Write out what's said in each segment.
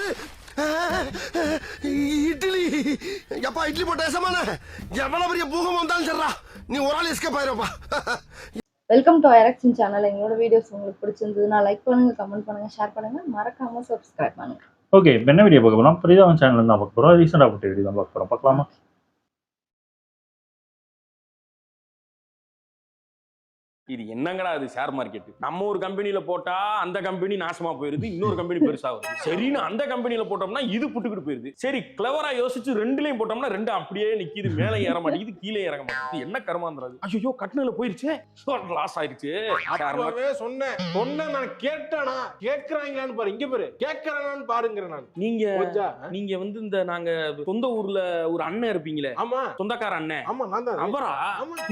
என்னது இட்லி? எப்பா இட்லி போட்ட ஏசமான எவ்வளவு பெரிய பூகம் வந்தாலும் சரிடா, நீ ஒரு ஆள் எஸ்கேப் ஆயிருப்பா. வெல்கம் டு ஐரக்ஷன் சேனல். எங்களோட வீடியோஸ் உங்களுக்கு பிடிச்சிருந்ததுன்னா லைக் பண்ணுங்க, கமெண்ட் பண்ணுங்க, ஷேர் பண்ணுங்க, மறக்காம சப்ஸ்கிரைப் பண்ணுங்க. ஓகே, என்ன வீடியோ பார்க்க போறோம்? பிரீதாவன் சேனல்ல தான் பார்க்க போறோம். ரீசெண்டா போட்ட வீடியோ தான் பார்க்க போறோம். பார்க்கலாமா? இது என்னங்கடா அது ஷேர் மார்க்கெட்? நம்ம ஒரு கம்பெனில போட்டா அந்த கம்பெனி நாசமா போயிருது, இன்னொரு கம்பெனி பெருசா வருது. சரின்னு அந்த கம்பெனில போட்டோம்னா இது புட்டுக்கிட்டு போயிருது. சரி கிளவரா யோசிச்சு ரெண்டுலயும் போட்டோம்னா ரெண்டு அப்படியே நிக்குது, மேலே ஏற மாட்டேங்குது, கீழே இறங்க மாட்டேங்குது. என்ன கர்மாந்திராது? ஐயோ கட்டணல போயிருச்சே, லாஸ் ஆயிருச்சு. அப்பவே சொன்னேன் நான் கேட்டானா கேக்குறாங்களான்னு பாரு, இங்க பாரு கேக்குறானான்னு பாருங்கற. நான் நீங்க வந்து இந்த நாங்க சொந்த ஊர்ல ஒரு அண்ணன் இருப்பீங்களே, ஆமா சொந்தக்கார அண்ணன். ஆமா நான் தான். அவரா?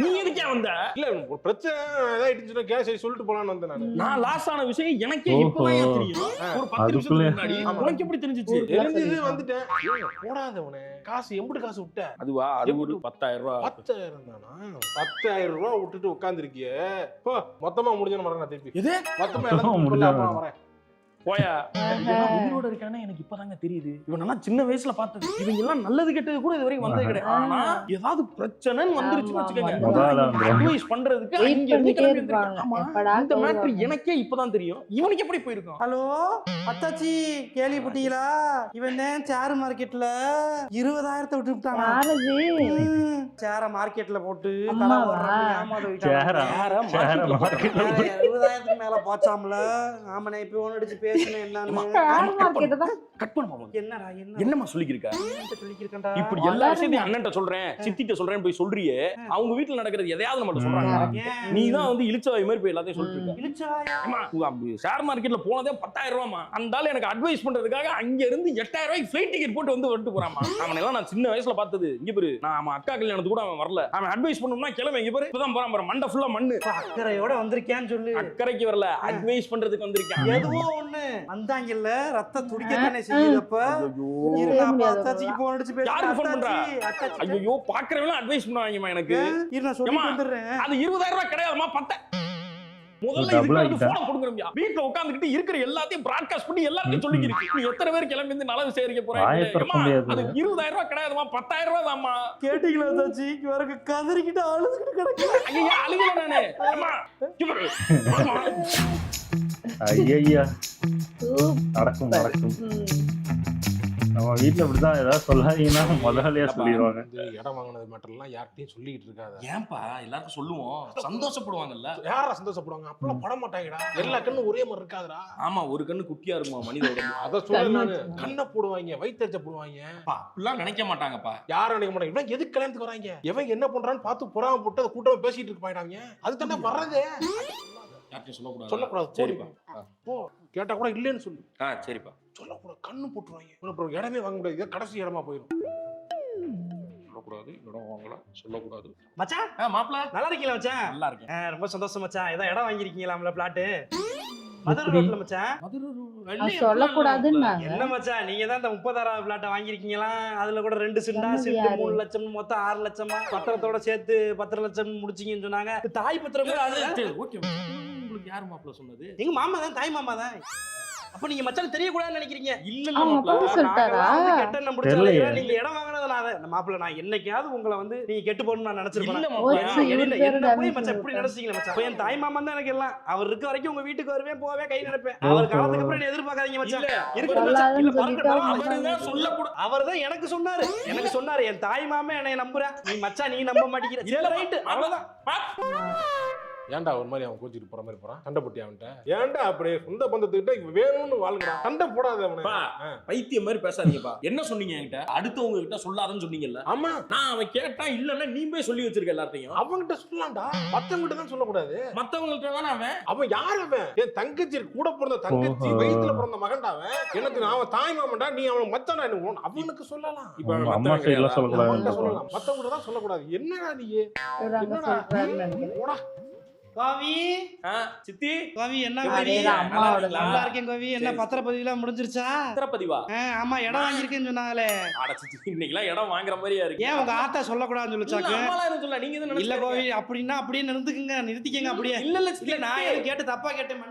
நீ எதுக்கே வந்த? இல்ல ஒரு பிரச்சனை ஏதாயிடுச்சுன்னா கேஸ் சொல்லிட்டு போலான்னு வந்தேன். நான் லாஸ் ஆன விஷயம் எனக்கே இப்பதான் தெரியும். ஒரு 10 நிமிஷத்துக்கு முன்னாடி உனக்கு எப்படி தெரிஞ்சிச்சு? தெரிஞ்சது வந்துட்டேன். போடாதவனே, காசு எம்புட்டு காசு விட்ட? அதுவா, அது ஒரு 10,000 ரூபாய். 10,000 தானா? 10,000 ரூபாய் விட்டுட்டு உட்கார்ந்திருக்கியே, போ மொத்தமா முடிஞ்சன வரேன். நான் திருப்பி எது மொத்தமா எல்லாம் வரேன். போயா. உயிரோட இருக்கானே எனக்கு இப்பதாங்க தெரியுது. இவன் எல்லாம் சின்ன வயசுல பார்த்தது. இவங்க எல்லாம் நல்லது கெட்டது கூட இது வரைக்கும் வந்தது கிடையாது. ஆனா ஏதாவது பிரச்சனைன்னு வந்துருச்சுன்னு வச்சுக்கோங்க, அட்வைஸ் பண்றதுக்கு இங்க இருந்து கிளம்பி இருக்காங்க. இந்த மேட்டர் எனக்கே இப்பதான் தெரியும். இவனுக்கு எப்படி போயிருக்கும்? ஹலோ அத்தாச்சி, கேள்விப்பட்டீங்களா? இவன் ஷேர் மார்க்கெட்ல 20,000 விட்டு விட்டானா? ஷேர மார்க்கெட்ல போட்டு கடை ஏமாத 20,000 மேல போச்சாம்ல. ஆமாண்ணே, இப்ப ஒன்னு அடிச்சு என்னமா சொல்லிருக்க? இப்படி எல்லா விஷயத்தையும் அண்ணன்ட்ட சொல்றேன், சித்திட்ட சொல்றேன் போய் சொல்றியே, அவங்க வீட்டுல நடக்கிறது எதையாவது நம்ம சொல்றாங்க. நீ தான் வந்து இழுச்சவாய் மாதிரி போய் எல்லாத்தையும் சொல்லிருக்க. ஷேர் மார்க்கெட்ல போனதே 10,000 ரூபாமா. அந்த ஆளு எனக்கு அட்வைஸ் பண்றதுக்காக அங்க இருந்து 8,000 ரூபாய்க்கு ஃபிளைட் டிக்கெட் போட்டு வந்துட்டு போறாமா. அவன் எல்லாம் நான் சின்ன வயசுல பார்த்தது. இங்க பாரு, நான் அவன் அக்கா கல்யாணத்துக்கு கூட அவன் வரல. அவன் அட்வைஸ் பண்ணணும்னா கிளம்ப இங்க பாரு, இப்பதான் போறான் பாரு, மண்டை ஃபுல்லா மண்ணு. அக்கறையோட வந்திருக்கேன்னு சொல்லு. அக்கறைக்கு வரல, அட்வைஸ் பண்றதுக்கு வந்திருக்கேன். எதுவோ ஒண்ணு வந்தாங்கல்ல, ரத்த துடிக்கத்தானே செய்யுதப்ப. அத்தாச்சிக்கு போன் அடிச்சு பேச. யாருக்கு ஃபோன் பண்றா? ஐயோ பாக்குறவங்க அட்வைஸ் பண்ணுவாங்கமா எனக்கு. நான் சொல்லி வந்துறேன். அது 20,000 ரூபாய் கிடையாதுமா, 10. முதல்ல இதுக்கு போன் கொடுங்கறோம்யா. வீட்ல உட்கார்ந்துட்டு இருக்கிற எல்லாத்தையும் பிராட்காஸ்ட் பண்ணி எல்லாத்தையும் சொல்லிக்கிருக்கு. நீ எத்தனை பேர் கிளம்பி வந்து நலவு சேரிக்க போறீங்க? அது 20,000 ரூபாய் கிடையாதுமா, 10,000 ரூபாய் தான்மா. கேட்டீங்களா தாச்சி? வரக்கு கதறிக்கிட்டு அழுதுகிட்டு கிடக்கு. ஐயா அழுகல நானே. அம்மா ஐயா நடக்கும். நம்ம வீட்டுல இப்படிதான் ஏதாவது சொல்லாதீங்கன்னா முதலாளியா சொல்லிடுவாங்க. இடம் வாங்கினது மேட்டர் எல்லாம் யார்கிட்டயும் சொல்லிட்டு இருக்காது. ஏன்பா? எல்லாருக்கும் சொல்லுவோம், சந்தோஷப்படுவாங்கல்ல. யாரா சந்தோஷப்படுவாங்க? அப்பெல்லாம் பட மாட்டாங்கடா. எல்லா கண்ணும் ஒரே மாதிரி இருக்காதுடா. ஆமா, ஒரு கண்ணு குட்டியா இருக்குமா மனிதோட. அத சொல்ல கண்ணை போடுவாங்க, வயிற்றுச்ச போடுவாங்க. அப்படிலாம் நினைக்க மாட்டாங்கப்பா. யாரும் நினைக்க மாட்டாங்க. இவன் எதுக்கு கல்யாணத்துக்கு வராங்க, இவன் என்ன பண்றான்னு பார்த்து புறாம போட்டு அதை கூட்டமா பேசிட்டு இருக்க போயிட்டாங்க. அது தானே வர்றதே. சொல்லக்கூடாது. சரிப்பா, போ. கேட்டா கூட இல்லன்னு சொல்லு. சரிப்பா. சொல்லக்கூடாது, கண்ணு போட்டுருவாங்க. இடமே வாங்க முடியாது, கடைசி இடமா போயிடும். சொல்லக்கூடாது, இடம் வாங்கலாம், சொல்லக்கூடாது. மச்சான், மாப்பிள்ள நல்லா இருக்கீங்களா மச்சான்? நல்லா இருக்கேன். ரொம்ப சந்தோஷம் மச்சான். ஏதோ இடம் வாங்கிருக்கீங்களாம்ல, பிளாட் மதுரை ரோட்ல மச்சான். சொல்லக்கூடாதுன்னு என்ன மச்சான், நீங்க தான் இந்த 30,000 பிளாட் வாங்கிருக்கீங்களா? அதுல கூட 2 சிண்டா சிண்டு 3 லட்சம், மொத்தம் 6 லட்சமா. பத்திரத்தோட சேர்த்து 10 லட்சம் முடிச்சீங்கன்னு சொன்னாங்க. தாய் பத்திரம் கூட அது. ஓகே, உங்களுக்கு யார் மாப்பிள்ள சொன்னது? எங்க மாமா தான், தாய் மாமா தான். அப்ப நீங்க மச்சான் தெரியக்கூடாதுன்னு நினைக்கிறீங்க? இல்ல நீங்க இடம் வாங்கினதுனால மாப்பிள்ள, நான் என்னைக்காவது உங்களை வந்து நீங்க கெட்டு போகணும்னு நான் நினைச்சிருப்பேன். இப்படி நினைச்சீங்களா மச்சான்? என் தாய் மாமன் தான் எனக்கு எல்லாம். அவர் இருக்க வரைக்கும் உங்க வீட்டுக்கு வருவேன், போவேன், கை நினைப்பேன். அவர் காலத்துக்கு அப்புறம் எதிர்பார்க்காதீங்க மச்சான். அவர் தான் எனக்கு சொன்னாரு, என் தாய் மாமன் என்னை நம்புறேன், நீ மச்சான் நீ நம்ப மாட்டேங்கிற. அவ்வளவுதான். ஏன்டா ஒரு மாதிரி அவன் கோச்சிட்டு போற மாதிரி போறான்? சண்டை போட்டி அவன்கிட்ட ஏன்டா? அப்படியே சொந்த பந்தத்துக்கிட்ட வேணும்னு வாழ்கிறான். சண்டை போடாத அவனை. பைத்தியம் மாதிரி பேசாதீங்கப்பா. என்ன சொன்னீங்க என்கிட்ட? அடுத்தவங்க கிட்ட சொல்லாதன்னு சொன்னீங்கல்ல? ஆமா, நான் அவன் கேட்டா இல்லன்னா நீ போய் சொல்லி வச்சிருக்க எல்லாத்தையும். அவன்கிட்ட சொல்லலாம்டா, மத்தவங்கிட்ட தான் சொல்லக்கூடாது. மத்தவங்கள்ட்ட தானே அவன் யார்? அவன் என் தங்கச்சி, கூட பிறந்த தங்கச்சி, வயிற்றுல பிறந்த மகன்டா அவன். எனக்கு அவன் தாய் மாமன்டா, நீ அவன் மச்சானா, அவனுக்கு சொல்லலாம். இப்ப அம்மா சைடுல சொல்லலாம், மத்தவங்கிட்ட தான் சொல்லக்கூடாது. என்னடா நீ? கோவி, சித்தி, கோவி என்ன நல்லா இருக்கேன் கோவி. என்ன பத்திரப்பதிவுலாம் முடிஞ்சிருச்சா? பத்திரப்பதிவா? ஆமா, இடம் வாங்கிருக்கேன்னு சொன்னாங்களே. இன்னைக்கெல்லாம் இடம் வாங்குற மாதிரியா இருக்கு. ஏன் உங்க ஆத்தா சொல்லக்கூடாதுன்னு சொல்லிச்சாக்கு? நீங்க இல்ல கோவி, அப்படின்னா அப்படியே நிறுத்திக்கங்க அப்படியே. இல்ல நான் கேட்டு தப்பா கேட்டேன்.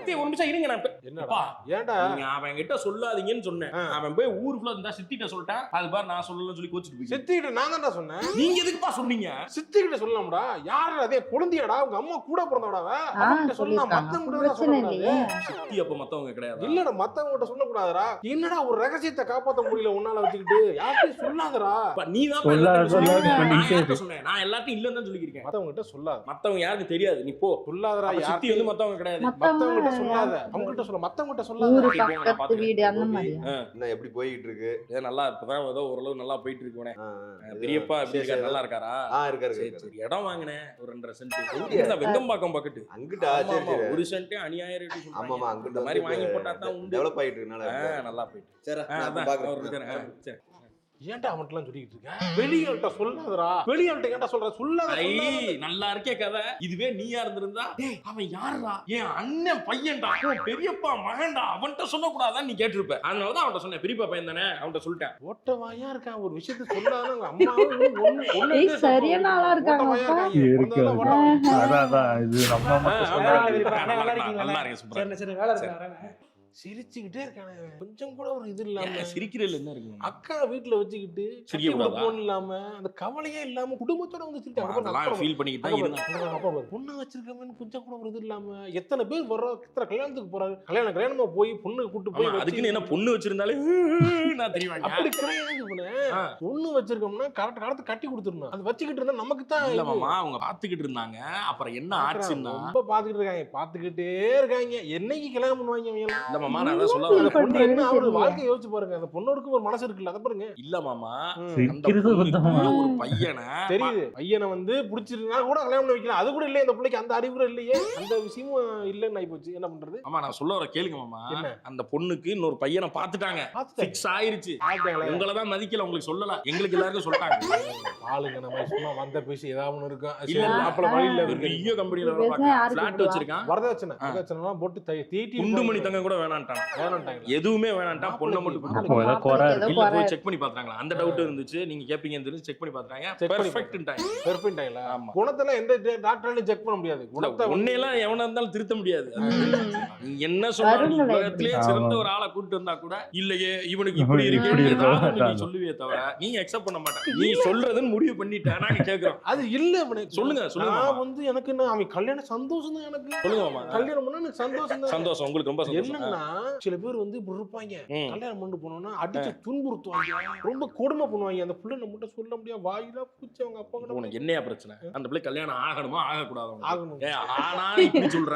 சத்தியம் ஒரு நிமிஷம் இருங்க நான் என்னடா ஏன்டா நீங்க அவன் கிட்ட சொல்லாதீங்கன்னு சொன்னேன். அவன் போய் ஊருக்குள்ள இருந்தா சித்திட்ட சொல்லிட்டான். அது பாரு நான் சொல்லலன்னு சொல்லி கோச்சிட்டு போய். சித்திகிட்ட நான் தான்டா சொன்னேன். நீங்க எதுக்குப்பா சொன்னீங்க? சித்திகிட்ட சொல்லலாம்டா. யாரு அதே குழந்தையாடா உங்க அம்மா கூட பிறந்தவடாவ. அவன்கிட்ட சொன்னா மத்தவங்க கிட்ட பிரச்சனை இல்லையே. சித்தி அப்ப மத்தவங்க கிடையாது. இல்லடா மத்தவங்க கிட்ட சொல்ல கூடாதுடா. என்னடா ஒரு ரகசியத்தை காப்பாத்த முடியல உன்னால வச்சுக்கிட்டு யார்கிட்டயும் சொல்லாதடா. நீ தான் சொன்னேன். நான் எல்லாத்தையும் இல்லன்னு தான் சொல்லிக்கிறேன். மத்தவங்க கிட்ட சொல்லாத. மத்தவங்க யாருக்கு தெரியாது. நீ போ சொல்லாதடா. சித்தி வந்து மத்தவங்க கிடையாது. மத்தவங்க கிட்ட சொல்லாத. அவங்க கிட்ட சொல்ல. மத்தவங்க கிட்ட சொல்லாத. ஊரு பக்கத்து வீடு அந்த மாதிரி. என்ன எப்படி போயிட்டு இருக்கு? நல்லா இப்பதான் ஏதோ ஓரளவு நல்லா போயிட்டு இருக்கோனே. பெரியப்பா எப்படி இருக்காரு? நல்லா இருக்காரா? இருக்காரு. சரி இடம் வாங்கினேன் ஒரு 2.5 சென்ட். வெங்கம்பாக்கம் பக்கத்து. அங்கிட்டா சரி சரி. ஒரு சென்ட் அநியாய ரேட் சொல்றாங்க. ஆமாமா அங்கிட்ட இந்த மாதிரி வாங்கி போட்டா தான் உண்டு. டெவலப் ஆயிட்டு இருக்கனால நல்லா போயிட்டு. சரி அதான் பாக்குறேன். சரி. ஏன்டா அவன்கிட்ட சொல்லிட்டு இருக்க? வெளியாள்கிட்ட சொல்லாதடா. வெளியாள்கிட்ட ஏன்டா சொல்ற? சொல்லாத. நல்லா இருக்கே கதை. இதுவே நீயா இருந்திருந்தா அவன் யாருடா? என் அண்ணன் பையன்டா, பெரியப்பா மகன்டா, அவன்கிட்ட சொல்லக்கூடாதான் நீ கேட்டிருப்ப. அதனாலதான் அவன்கிட்ட சொன்னேன். பெரியப்பா பையன் தானே அவன்கிட்ட சொல்லிட்டேன். ஓட்ட வாயா இருக்கான். ஒரு விஷயத்த சொல்லாத உங்க அம்மா சரியான ஆளா இருக்காங்க. அதான் இது நம்ம மட்டும் நல்லா இருக்கீங்களா? நல்லா இருக்கேன். சூப்பரா. சரி வேலை இருக்கு. சிரிச்சுக்கிட்டே இருக்கானே. கொஞ்சம் கூட ஒரு இது இல்லாம சிரிக்கிறதுல என்ன இருக்கு? அக்கா வீட்டுல வச்சுக்கிட்டு போன் இல்லாம அந்த கவலையே இல்லாம குடும்பத்தோட வந்து ஃபீல் பண்ணிக்கிட்டு தான் இருந்தான். பொண்ணு வச்சிருக்கவன் கொஞ்சம் கூட ஒரு இது இல்லாம எத்தனை பேர் வர்றோம், எத்தனை கல்யாணத்துக்கு போறாரு, கல்யாணமா போய் பொண்ணு கூட்டு போய் அதுக்குன்னு என்ன பொண்ணு வச்சிருந்தாலே நான் தெரியும். அப்படி கிடையாது. பொண்ணு வச்சிருக்கோம்னா கரெக்ட் காலத்து கட்டி கொடுத்துடணும். அது வச்சுக்கிட்டு இருந்தா நமக்கு தான் இல்லமாமா அவங்க பாத்துக்கிட்டு இருந்தாங்க. அப்புறம் என்ன ஆச்சுன்னா ரொம்ப பாத்துக்கிட்டு இருக்காங்க. பாத்துக்கிட்டே இருக்காங்க. என்னைக்கு கல்யாணம் பண்ணுவாங்க அவங்க? மாமா நான் அதான் சொல்ல வரேன். பொண்ணு என்ன அவரு வாழ்க்கை யோசிச்சு பாருங்க. அந்த பொண்ணோருக்கு ஒரு மனசு இருக்குல்ல, அத பாருங்க. இல்ல மாமா ஒரு பையனை தெரியுது. பையனை வந்து பிடிச்சிருந்தா கூட கல்யாணம் பண்ணி வைக்கலாம். அது கூட இல்லையே. அந்த பிள்ளைக்கு அந்த அறிவு இல்லையே. அந்த விஷயமும் இல்லன்னு ஆயி போச்சு. என்ன பண்றது? ஆமா நான் சொல்ல வர கேளுங்க மாமா. அந்த பொண்ணுக்கு இன்னொரு பையனை பாத்துட்டாங்க. ஃபிக்ஸ் ஆயிருச்சு. உங்களை தான் மதிக்கல. உங்களுக்கு சொல்லல. எங்களுக்கு எல்லாருக்கும் சொல்லிட்டாங்க. ஆளுங்க நம்ம சும்மா வந்த பேசி ஏதாவது ஒண்ணு இருக்கும். இல்ல அப்பள வழியில பெரிய கம்பெனில வேலை பார்க்கறான். ஃபிளாட் வச்சிருக்கான். வரதட்சணை வரதட்சணைலாம் போட்டு தீட்டி குண்டுமணி தங்க கூட எதுவுமே வேணாம். பொண்ணை மட்டும் போய் செக் பண்ணி பாத்துறாங்க. அந்த டவுட் இருந்துச்சு. நீங்க கேப்பீங்கன்னு தெரிஞ்சு செக் பண்ணி பாத்துறாங்க. பெர்ஃபெக்ட்டா குணத்துல எந்த டாக்டராலும் செக் பண்ண முடியாது. குணத்தை ஒன்னேலாம் எவனா இருந்தாலும் திருத்த முடியாது. நீ என்ன சொன்னாலும் உலகத்திலே சிறந்த ஒரு ஆளை கூட்டு வந்தா கூட இல்லையே இவனுக்கு இப்படி இருக்கு நீ சொல்லுவே தவிர நீங்க அக்செப்ட் பண்ண மாட்டேன். நீ சொல்றதுன்னு முடிவு பண்ணிட்ட. நாங்க கேக்குறோம். அது இல்ல. சொல்லுங்க சொல்லுங்க. நான் வந்து எனக்கு அவன் கல்யாணம் சந்தோஷம் தான். எனக்கு சொல்லுங்க கல்யாணம் பண்ணா எனக்கு சந்தோஷம் தான். சந்தோஷம். உங்களுக்கு ரொம்ப சந்தோஷம். என்னன்னா சில பேர் வந்து இப்படி இருப்பாங்க. கல்யாணம் பண்ணிட்டு போனோம்னா அடிச்சு துன்புறுத்துவாங்க. ரொம்ப கொடுமை பண்ணுவாங்க. அந்த பிள்ளை நம்மகிட்ட சொல்ல முடியாது. வாயிலா பூச்சி அவங்க அப்பா கிட்ட. உனக்கு என்னையா பிரச்சனை? அந்த பிள்ளை கல்யாணம் ஆகணுமா ஆகக்கூடாது? ஆகணும். ஆனா இப்படி சொல்ற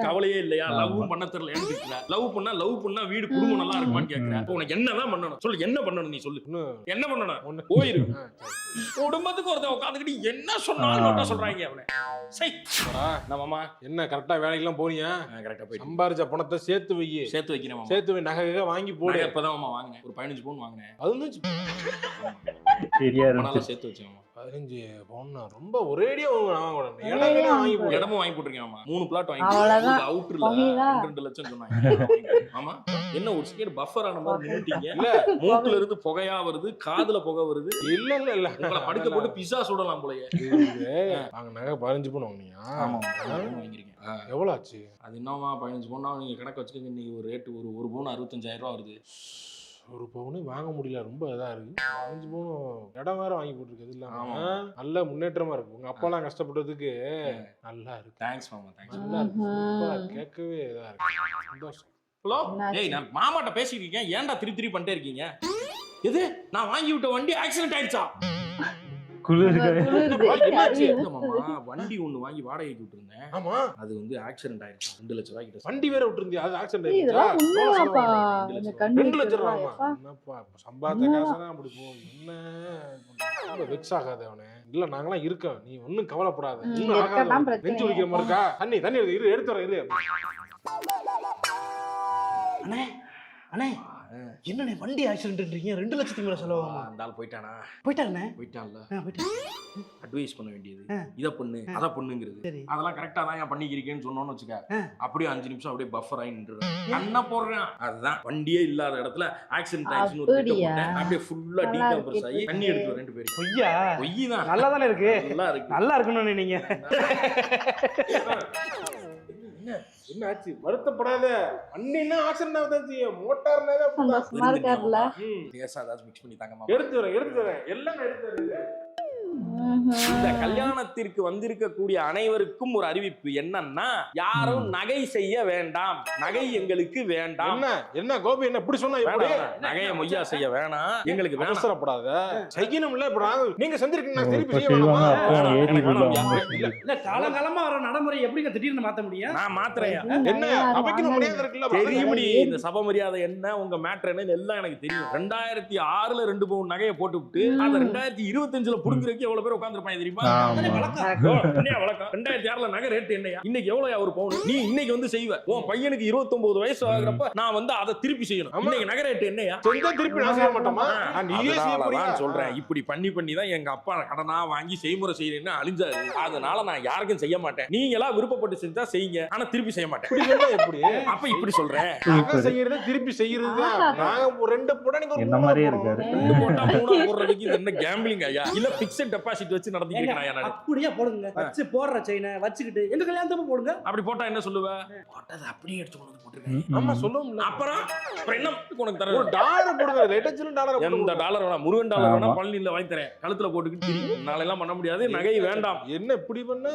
கவலையே இல்லையா? லவ் பண்ண தெரியல. லவ் பண்ணா வீடு குடும்பம் நல்லா இருக்குமான்னு கேக்குறேன். உனக்கு என்னதான் பண்ணணும் சொல்லு. என்ன பண்ணணும் நீ சொல்லு. என்ன பண்ணணும்? போயிரு. குடும்பத்துக்கு ஒருத்தன் உட்காந்துக்கிட்டு என்ன சொன்னாலும் சொல்றாங்க. அவனை நம்மமா என்ன கரெக்டா வேலைக்கெல்லாம் போறியா? கரெக்டா போய் சம்பாரிச்ச பணத்தை சேர்த்து வை. சேர்த்து வைக்கிறேன். சேர்த்து வை. நகை வாங்கி போடு. இப்பதான் வாங்கினேன். ஒரு 15 பவுன் வாங்கினேன். அது சேர்த்து வச்சேன். 15 பவுன் ரொம்ப ஒரேடியா இடமும் வாங்கி போட்டிருக்கேன். 3 பிளாட் வாங்கி அவுட்டர்ல 2 லட்சம் சொன்னாங்க. ஆமா என்ன ஒரு செகண்ட் பஃபர் ஆன மாதிரி நின்னுட்டீங்க. இல்ல மூக்குல இருந்து புகையா வருது, காதுல புகை வருது. இல்ல இல்ல இல்ல உங்களை படுக்க போட்டு பிஸா சுடலாம் போலயே. நாங்க நகை 15 பவுன் வாங்கினியா? ஆமா வாங்கிருக்கேன். எவ்வளவு ஆச்சு? அது என்னமா 15 பவுன் நீங்க கணக்கு வச்சுக்கோங்க. இன்னைக்கு ஒரு ரேட் ஒரு பவுன் 65,000 ரூபா வருது. ஒரு பவுன் வாங்க முடியல. ரொம்ப இதா இருக்கு. 15 பவுன் இடம் வேற வாங்கி போட்டுருக்கு. இல்லாம நல்ல முன்னேற்றமா இருக்கு. உங்க அப்பா எல்லாம் கஷ்டப்பட்டதுக்கு நல்லா இருக்கு. தேங்க்ஸ் மாமா. தேங்க்ஸ். நல்லா இருக்கு. கேட்கவே இதா இருக்கு. சந்தோஷம். ஹலோ டேய் நான் மாமாட்ட பேசிட்டு இருக்கேன். ஏன்டா திருப்பி பண்ணிட்டே இருக்கீங்க? எது நான் வாங்கி விட்ட வண்டி ஆக்சிடென்ட் ஆயிடுச்சா? வண்டி ஒண்ணு வாங்கி வாடகைக்கு விட்டுருந்தேன். ஆமா அது வந்து ஆக்சிடென்ட் ஆயிடுச்சு. 2 லட்சம் ரூபாய் கிட்ட. வண்டி வேற விட்டுருந்தியா? அது ஆக்சிடென்ட் ஆயிடுச்சா? 2 லட்சம் ரூபாய். என்னப்பா சம்பாதிச்ச காசுதான் அப்படி போகும். என்ன ரொம்ப வெக்ஸ் ஆகாத அவனே. இல்ல நாங்களாம் இருக்கோம். நீ ஒன்னும் கவலைப்படாத. நெஞ்சு வலிக்கிற மாதிரி இருக்கா? தண்ணி எடுத்து வர. இரு அண்ணே அண்ணே என்னண்ணே வண்டி ஆக்சிடென்ட்ன்றீங்க? 2 லட்சத்துக்கு மேல செலவாகும். அந்த ஆள் போயிட்டானா? போயிட்டானே. போயிட்டான்ல. போயிட்டான். அட்வைஸ் பண்ண வேண்டியது இத பண்ணு அத பண்ணுங்கிறது. அதெல்லாம் கரெக்டா தான் பண்ணிக்கிறீங்கன்னு சொன்னோன்னு வச்சுக்க. அப்படியே 5 நிமிஷம் அப்படியே பஃபர் ஆகி நின்றுறேன். கண்ண போடுறேன். அதுதான் வண்டியே இல்லாத இடத்துல ஆக்சிடென்ட் ஆயிடுச்சுன்னு ஒரு கிட்ட போட்டேன். அப்படியே ஃபுல்லா டீகம்ப்ரஸ் ஆகி தண்ணி எடுத்து 2 பேரும். பொய்யா தான். நல்லா தானே இருக்கு. நல்லா இருக்கு. நல்லா இருக்கணும்னு நீங்க என்ன ஆச்சு? வருத்தப்படாத. அண்ணின்னா ஆக்சிடென்ட் ஆகுதாச்சு. மோட்டார்னா சந்தோஷமா இருக்காருல்ல. லேசா ஏதாச்சும் மிக்ஸ் பண்ணி தாங்கம்மா. எடுத்து வரேன் எல்லாம் எடுத்து வரேன். இந்த கல்யாணத்திற்கு வந்திருக்கக்கூடிய அனைவருக்கும் ஒரு அறிவிப்பு என்னன்னா, யாரும் நகை செய்ய வேண்டாம். நகை எங்களுக்கு வேண்டாம். என்ன கோபி என்ன இப்படி சொன்னா எப்படி? நகையை மொய்யா செய்ய வேணாம், எங்களுக்கு வேணாம். அவசரப்படாத. செய்யணும்ல. இப்ப நீங்க செஞ்சிருக்கீங்க, நான் திருப்பி செய்ய செய்வாங்க. வேணாமா? அப்போ ஏறி இல்ல காலங்காலமா வர நடைமுறை எப்படிங்க திடீர்னு மாத்த முடியும்? நான் மாத்திரையா என்ன அவைக்கணும் முடியாது இருக்குல்ல. தெரியும்படி இந்த சபை மரியாதை என்ன, உங்க மேட்டர் என்ன எல்லாம் எனக்கு தெரியும். 2006ல 2 பவுன் நகையை போட்டு விட்டு அதை 2025ல புடுங்குறதுக்கு எவ்வளவு பேர் உட்கார்ந்துருப்பாங்க தெரியுமா? என்ன வழக்கம்? 2006ல நகை ரேட் என்னையா? இன்னைக்கு எவ்வளவு ஒரு பவுன்? நீ இன்னைக்கு வந்து செய்வ. உன் பையனுக்கு 29 வயசு ஆகுறப்ப நான் வந்து அதை திருப்பி செய்யணும். இன்னைக்கு நகை ரேட் என்னையா? செஞ்சா திருப்பி நான் செய்ய மாட்டோமா? நீயே செய்ய போறியா? நான் சொல்றேன், இப்படி பண்ணி தான் எங்க அப்பா கடனா வாங்கி செய்முறை செய்யறேன்னு அழிஞ்சாரு. அதனால நான் யாருக்கும் செய்ய மாட்டேன். நீங்களா விருப்பப்பட்டு செஞ்சா செய்யுங்க, ஆனா திருப்பி செய்ய மாட்டேன். இப்படி சொன்னா எப்படி? அப்ப இப்படி சொல்றேன், நகை செய்யறது திருப்பி செய்யறது. நாங்க ஒரு 2 போட்டா நீங்க ஒரு என்ன 3 மாதிரியே இருக்காரு. 2 போட்டா 3 போடுறதுக்கு இது என்ன கேம்பிளிங் ஐயா? இல்ல பிக்ஸட் டெபாசிட் வச்சு நடத்திட்டு இருக்கேன் நான். அப்படியே போடுங்க. வச்சு போடுற செயினை வச்சுக்கிட்டு எங்க கல்யாணத்துக்கு போடுங்க. அப்படி போட்டா என்ன சொல்லுவ? போட்டது அப்படியே எடுத்து கொண்டு வந்து போட்டுருக்கேன். ஆமா சொல்லுவோம்ல. அப்புறம் என்ன உனக்கு தர? ஒரு டாலர் போடுங்க. Latest dollar. எந்த டாலர் வேணா, முருகன் டாலர் வேணா பழனியில வாங்கி தரேன். கழுத்துல போட்டுக்கிட்டு நாளை எல்லாம் பண்ண முடியாது. நகை வேண்டாம். என்ன இப்படி பண்ண?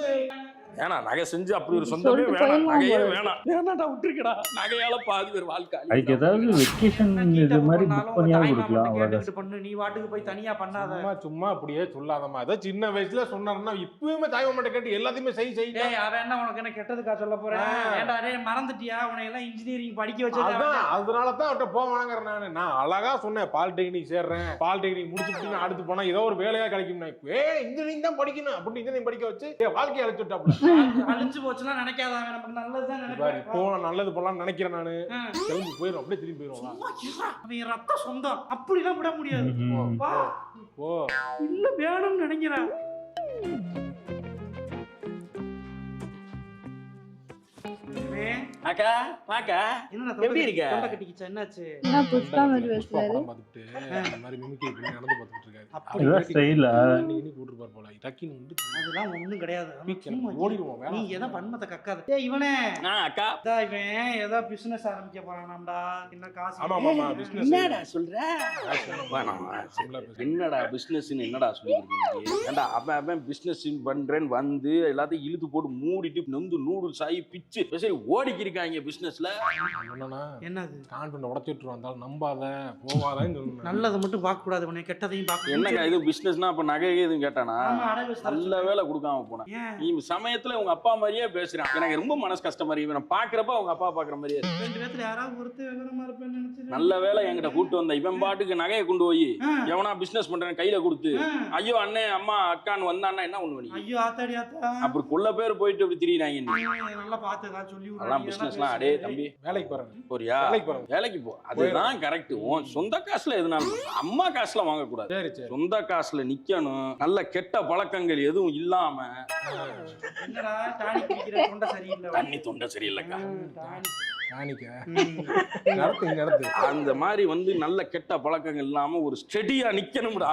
ஏன்னா நகை செஞ்சு அப்படி ஒரு சொந்தமே வேணாம். நகையே வேணாம். வேணாடா விட்டுருக்கடா. நகையால பாதி பேர் வாழ்க்கை. அதுக்கு ஏதாவது வெக்கேஷன் இது மாதிரி புக் பண்ணியாவது கொடுக்கலாம். அவ்வளவுதான். பண்ணு, நீ வாட்டுக்கு போய் தனியா பண்ணாத. சும்மா அப்படியே சொல்லாதம்மா. ஏதோ சின்ன வயசுல சொன்னாருன்னா இப்பவுமே தாய் மாமட்ட கேட்டு எல்லாத்தையுமே செய். ஏய் அவன் என்ன உனக்கு என்ன கெட்டதுக்கா சொல்ல போறேன்? ஏன்டா டேய் மறந்துட்டியா? உன்னை எல்லாம் இன்ஜினியரிங் படிக்க வச்சது. அதனால தான் அவட்ட போவாங்கறேன். நான் அழகா சொன்னேன், பாலிடெக்னிக் சேர்றேன். பாலிடெக்னிக் முடிச்சுட்டு அடுத்து போனா ஏதோ ஒரு வேலையா கிடைக்கும். இன்ஜினியரிங் தான் படிக்கணும் அப்படி இன்ஜினியரிங் படிக்க வச்சு வாழ்க்கையை அழைச்சுட்டாப்ல. அழிஞ்சு போச்சுன்னா நினைக்காத. அவன் நமக்கு நல்லதுதான் நினைப்பாரு. இப்போ நல்லது போலாம் நினைக்கிறேன். நானு கிளம்பி போயிடும். அப்படியே திரும்பி போயிடும். அவன் ரத்த சொந்தம் அப்படிலாம் விட முடியாது. ஓ இல்ல வேணும்னு நினைக்கிறேன். அக்கா பாக்கா என்ன எப்படி இருக்க? தொண்டை கட்டிக்கிச்சா? என்னாச்சு? என்ன புஷ்பா மாதிரி பேசுறாரு. பார்த்துட்டு இந்த மாதிரி மிமிக்ரி பண்ணி நடந்து பார்த்துட்டு இருக்காரு. இதெல்லாம் ஸ்டைலா? நீ கூட்டிருப்பார் போல. டக்கின்னு வந்து அதெல்லாம் ஒண்ணும் கிடையாது. ஓடிடுவோம். நீ ஏதோ வன்மத்தை கக்காத. ஏய் இவனே அக்கா இவன் ஏதோ பிசினஸ் ஆரம்பிக்க போறானாம்டா. என்ன காசு? ஆமா பிசினஸ். என்னடா சொல்ற? என்னடா பிசினஸ்னு என்னடா சொல்லிருக்கீங்க? ஏண்டா அவன் பிசினஸ் பண்றேன்னு வந்து எல்லாத்தையும் இழுத்து போட்டு மூடிட்டு நொந்து நூடுல்ஸ் ஆகி பிச்சு சரி ஓடிக்கி இருக்காங்க பிசினஸ்ல. என்னது? கான்டென்ட் உடைச்சிட்டு வந்தாலும் நம்பாத போவாதன்னு சொல்லணும். நல்லதை மட்டும் பார்க்க கூடாது, உன்னை கெட்டதையும் பார்க்க. என்னங்க இது பிசினஸ்னா அப்ப நகை எதுவும் கேட்டானா? நல்ல வேலை கொடுக்காம போனேன். நீ சமயத்துல உங்க அப்பா மாதிரியே பேசுறான். எனக்கு ரொம்ப மனசு கஷ்டமா இருக்கு. இவனை பாக்குறப்ப அவங்க அப்பா பாக்குற மாதிரியே இருக்கு. 2 பேத்துல யாராவது ஒருத்தர் விவரமா இருப்பேன்னு நினைச்சேன். நல்ல வேலை என்கிட்ட கூட்டு வந்த இவன் பாட்டுக்கு நகையை கொண்டு போய் எவனா பிசினஸ் பண்றேன் கையில கொடுத்து ஐயோ அண்ணே அம்மா அக்கான்னு வந்தான்னா என்ன பண்ணுவீங்க? ஐயோ ஆத்தாடி ஆத்தா. அப்படி கொள்ள பேர் போயிட்டு அப்படி திரியிறாங்க. நல்லா பார்த்து ஏதாவது சொல்லி அதெல்லாம் பிசினஸ்லாம் அடே தம்பி வேலைக்கு போறேன். போறியா? வேலைக்கு போ. அதுதான் கரெக்ட். உன் சொந்த காசுல எதுனாலும் அம்மா காசுல வாங்க கூடாது. சொந்த காசுல நிக்கணும். நல்ல கெட்ட பழக்கங்கள் எதுவும் இல்லாம. என்னடா டானி குடிக்கிற தொண்டை சரியில்லை. தண்ணி தொண்டை சரியில்லைக்கா. அந்த மாதிரி வந்து நல்ல கெட்ட பழக்கங்கள் இல்லாம ஒரு ஸ்டெடியா நிக்கணும்டா.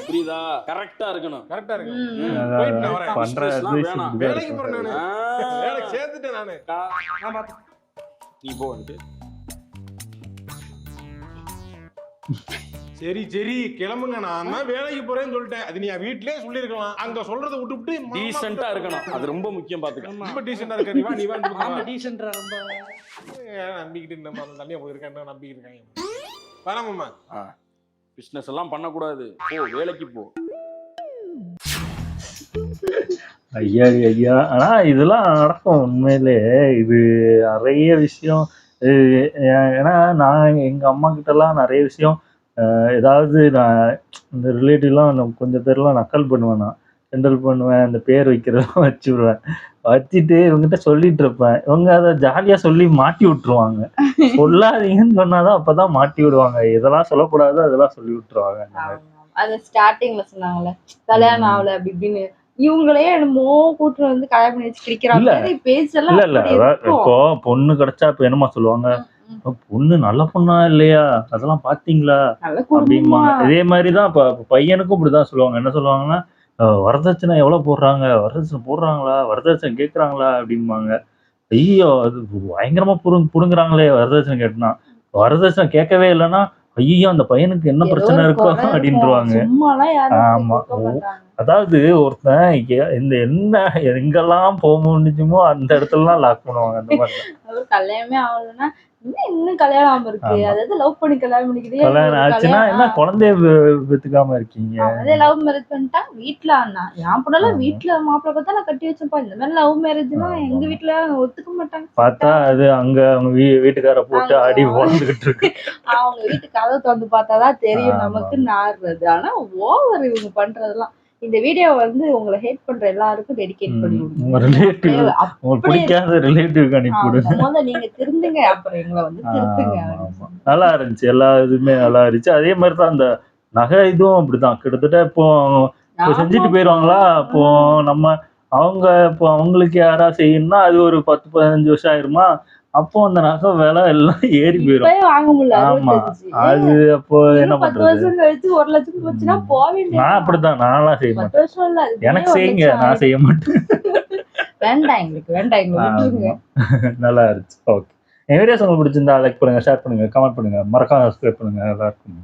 புரியுதா? கரெக்டா இருக்கணும். நீ போ. சரி கிளம்புங்க. நான் தான் வேலைக்கு போறேன்னு சொல்லிட்டேன். அது நீ வீட்லயே சொல்லிருக்கலாம். அங்க சொல்றதை விட்டுவிட்டு டீசென்ட்டா இருக்கணும். அது ரொம்ப முக்கியம். பாத்துக்க. ரொம்ப டீசென்ட்டா இருக்க. நீ வா. டீசென்ட்டா ரொம்ப நம்பிக்கிட்டு நம்ம அந்த தண்ணியை போயிருக்கேன். நம்பிக்கிட்டு இருக்காங்க. வரமாமா. பிசினஸ் எல்லாம் பண்ணக்கூடாது. போ வேலைக்கு போ. ஐயா ஆனா இதெல்லாம் நடக்கும் உண்மையிலே. இது நிறைய விஷயம். ஏன்னா நான் எங்க அம்மா கிட்ட எல்லாம் நிறைய விஷயம் ஏதாவது நான் இந்த ரிலேட்டிவ்லாம் கொஞ்சம் பேர்லாம் நக்கல் பண்ணுவேன். நான் கிண்டல் பண்ணுவேன். அந்த பேர் வைக்கிறதெல்லாம் வச்சு விடுவேன். வச்சுட்டு இவங்ககிட்ட சொல்லிட்டு இருப்பேன். இவங்க அதை ஜாலியா சொல்லி மாட்டி விட்டுருவாங்க. சொல்லாதீங்கன்னு சொன்னாதான் அப்பதான் மாட்டி விடுவாங்க. இதெல்லாம் சொல்லக்கூடாது அதெல்லாம் சொல்லி விட்டுருவாங்க. அது ஸ்டார்டிங்ல சொன்னாங்கல்ல கல்யாணம் ஆகல அப்படி இப்படின்னு. இவங்களே என்னமோ கூட்டு வந்து கல்யாணம் பண்ணி வச்சு கிடைக்கிறாங்க. பேசலாம் இல்ல இப்போ பொண்ணு கிடைச்சா இப்ப என்னமா சொல்லுவாங்க, பொண்ணு நல்ல பொண்ணா இல்லையா அதெல்லாம் பாத்தீங்களா அப்படிமா. இதே மாதிரிதான் இப்ப பையனுக்கும் இப்படிதான் சொல்லுவாங்க. என்ன சொல்லுவாங்கன்னா, வரதட்சணை எவ்வளோ போடுறாங்க, வரதட்சணை போடுறாங்களா, வரதட்சணை கேட்குறாங்களா அப்படிம்பாங்க. ஐயோ அது பயங்கரமா புடுங்குறாங்களே வரதட்சணை கேட்டுனா. வரதட்சணை கேட்கவே இல்லைன்னா ஐயோ அந்த பையனுக்கு என்ன ஏதோ பிரச்சனை ஒரு இருக்கோ குறை இருக்கும். அப்படின்ட்டுருவாங்க. சும்மாலாம் யாரும் அப்படி ஆமா. கொடுக்க மாட்டாங்க. அதாவது ஒருத்தன் இந்த என்ன எங்கெல்லாம் போக முடிஞ்சுமோ அந்த இடத்துலலாம் லாக் பண்ணுவாங்க அந்த மாதிரி. ஒரு கல்யாணமே ஆகலைன்னா இன்னும் கல்யாணம் ஆகாம இருக்கு. ஆமா. அதாவது லவ் பண்ணி கல்யாணம் பண்ணிக்கிட்டே கல்யாணம் ஆச்சுன்னா என்ன குழந்தைய பெத்துக்காம இருக்கீங்க? அதே லவ் மேரேஜ் பண்ணிட்டா வீட்டுல என் பொண்ணெல்லாம் ஆமா. வீட்டுல மாப்பிள்ளை பார்த்தா நான் கட்டி வச்சேன்ப்பா. இந்த மாதிரி லவ் மேரேஜ்லாம் ஆமா. எங்க வீட்டுல ஒத்துக்க மாட்டாங்க. பார்த்தா அது அங்க அவங்க வீட்டுக்கார போட்டு அடி பொழந்துகிட்டு இருக்கு. அவங்க வீட்டு கதவை திறந்து பார்த்தாதான் தெரியும் ஆமா. நமக்கு நாடுறது. ஆனா ஓவர் இவங்க பண்றதெல்லாம். இந்த வீடியோ வந்து உங்களை ஹேட் பண்ற எல்லாருக்கும் டெடிகேட் பண்ணி உங்க ரிலேட்டிவ் விடுங்க. உங்களுக்கு பிடிக்காத ரிலேட்டிவ் அனுப்பிவிடு. முதல்ல நீங்க திருந்துங்க, அப்புறம் எங்களை வந்து திருத்துங்க. நல்லா இருந்துச்சு, எல்லா இதுவுமே நல்லா இருந்துச்சு. அதே மாதிரி தான் அந்த நகை இதுவும் அப்படிதான். கிட்டத்தட்ட இப்போ செஞ்சுட்டு போயிடுவாங்களா, இப்போ இப்போ அவங்களுக்கு யாரா செய்யணும்னா அது ஒரு 10-15 வருஷம் ஆயிருமா, அப்போ அந்த நகை விலை எல்லாம் ஏறி போயிடும். இப்பயே வாங்க முடியல. ஆமா, 65. அது அப்போ என்ன 10 பண்றது? வருஷம் கழிச்சு 1 லட்சம் போச்சுன்னா போக வேண்டியது. நான் அப்படித்தான், நான்லாம் செய்ய 10 மாட்டேன். வருஷம் இல்ல, அதுக்கு எனக்கு மேலே 1 செய்யுங்க, லட்சம் நான் செய்ய மாட்டேன். வேண்டாம் எங்களுக்கு விட்டுருங்க. ஆமா. நல்லா இருந்துச்சு. ஓகே, என் வீடியோஸ் உங்களுக்கு பிடிச்சிருந்தா லைக் பண்ணுங்க, ஷேர் பண்ணுங்க, கமெண்ட் பண்ணுங்க, மறக்காம சப்ஸ்கிரைப் பண்ணுங்க. நல்லா இருக்கும்.